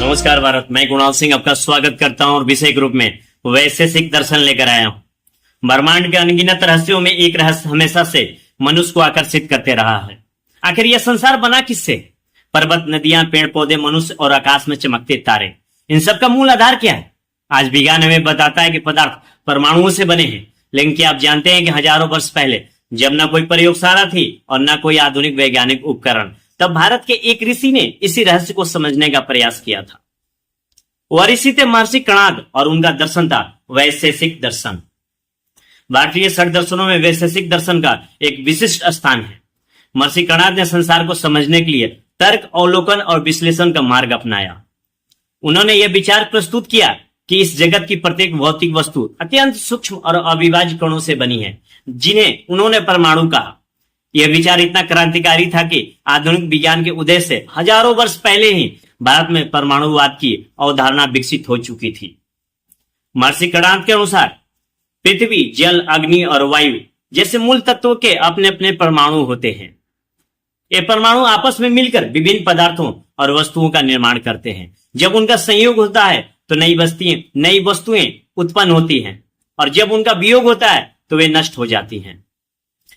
नमस्कार भारत, मैं कुणाल सिंह आपका स्वागत करता हूं और विषय ग्रुप में वैशेषिक दर्शन लेकर आया हूं। ब्रह्मांड के अनगिनत रहस्यों में एक रहस्य हमेशा से मनुष्य को आकर्षित करते रहा है। आखिर यह संसार बना किससे? पर्वत, नदियां, पेड़ पौधे, मनुष्य और आकाश में चमकते तारे, इन सब का मूल आधार क्या है? आज विज्ञान हमें बताता है कि पदार्थ परमाणुओं से बने हैं, लेकिन क्या आप जानते हैं कि हजारों वर्ष पहले, जब न कोई प्रयोगशाला थी और न कोई आधुनिक वैज्ञानिक उपकरण, तब भारत के एक ऋषि ने इसी रहस्य को समझने का प्रयास किया था। वह ऋषि थे महर्षि कणाद और उनका दर्शन था वैशेषिक दर्शन। भारतीय षट दर्शनों में वैशेषिक दर्शन का एक विशिष्ट स्थान है। महर्षि कणाद ने संसार को समझने के लिए तर्क, अवलोकन और विश्लेषण का मार्ग अपनाया। उन्होंने यह विचार प्रस्तुत किया कि इस जगत की प्रत्येक भौतिक वस्तु अत्यंत सूक्ष्म और अविभाज्य कणों से बनी है, जिन्हें उन्होंने परमाणु कहा। यह विचार इतना क्रांतिकारी था कि आधुनिक विज्ञान के उदय से हजारों वर्ष पहले ही भारत में परमाणुवाद की अवधारणा विकसित हो चुकी थी। महर्षि कणाद के अनुसार पृथ्वी, जल, अग्नि और वायु जैसे मूल तत्वों के अपने अपने परमाणु होते हैं। ये परमाणु आपस में मिलकर विभिन्न पदार्थों और वस्तुओं का निर्माण करते हैं। जब उनका संयोग होता है तो नई वस्तुएं उत्पन्न होती हैं, और जब उनका वियोग होता है तो वे नष्ट हो जाती हैं।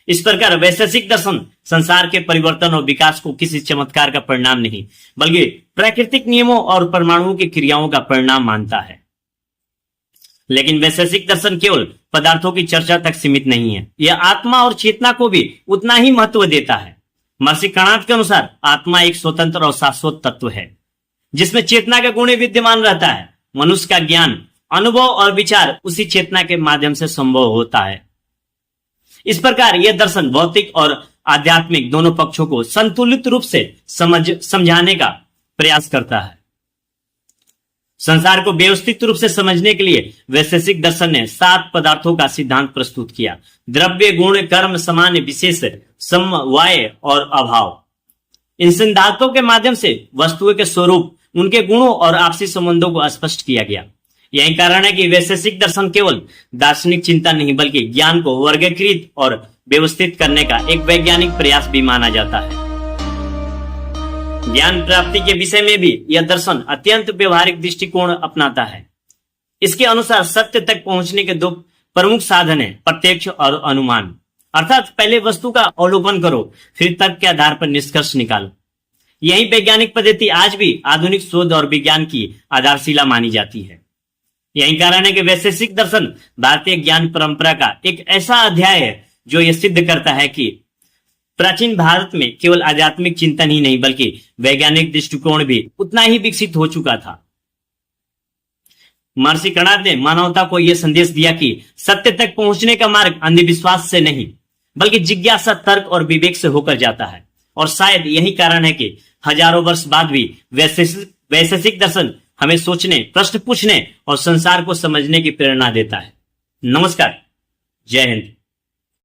इस प्रकार वैशेषिक दर्शन संसार के परिवर्तन और विकास को किसी चमत्कार का परिणाम नहीं, बल्कि प्राकृतिक नियमों और परमाणुओं की क्रियाओं का परिणाम मानता है। लेकिन वैशेषिक दर्शन केवल पदार्थों की चर्चा तक सीमित नहीं है, यह आत्मा और चेतना को भी उतना ही महत्व देता है। महर्षि कणाद के अनुसार आत्मा एक स्वतंत्र और शाश्वत तत्व है, जिसमें चेतना का गुण विद्यमान रहता है। मनुष्य का ज्ञान, अनुभव और विचार उसी चेतना के माध्यम से संभव होता है। इस प्रकार यह दर्शन भौतिक और आध्यात्मिक दोनों पक्षों को संतुलित रूप से समझाने का प्रयास करता है। संसार को व्यवस्थित रूप से समझने के लिए वैशेषिक दर्शन ने 7 पदार्थों का सिद्धांत प्रस्तुत किया: द्रव्य, गुण, कर्म, सामान्य, विशेष, समवाय और अभाव। इन सिद्धांतों के माध्यम से वस्तुओं के स्वरूप, उनके गुणों और आपसी संबंधों को स्पष्ट किया गया। यही कारण है कि वैशेषिक दर्शन केवल दार्शनिक चिंतन नहीं, बल्कि ज्ञान को वर्गीकृत और व्यवस्थित करने का एक वैज्ञानिक प्रयास भी माना जाता है। ज्ञान प्राप्ति के विषय में भी यह दर्शन अत्यंत व्यवहारिक दृष्टिकोण अपनाता है। इसके अनुसार सत्य तक पहुंचने के 2 प्रमुख साधन हैं: प्रत्यक्ष और अनुमान। अर्थात पहले वस्तु का अवलोकन करो, फिर तर्क के आधार पर निष्कर्ष निकालो। यही वैज्ञानिक पद्धति आज भी आधुनिक शोध और विज्ञान की आधारशिला मानी जाती है। यही कारण है कि वैशेषिक दर्शन भारतीय ज्ञान परंपरा का एक ऐसा अध्याय है जो यह सिद्ध करता है कि प्राचीन भारत में केवल आध्यात्मिक चिंतन ही नहीं, बल्कि वैज्ञानिक दृष्टिकोण भी उतना ही विकसित हो चुका था। महर्षि कणाद ने मानवता को यह संदेश दिया कि सत्य तक पहुंचने का मार्ग अंधविश्वास से नहीं, बल्कि जिज्ञासा, तर्क और विवेक से होकर जाता है। और शायद यही कारण है कि हजारों वर्ष बाद भी वैशेषिक दर्शन हमें सोचने, प्रश्न पूछने और संसार को समझने की प्रेरणा देता है। नमस्कार, जय हिंद।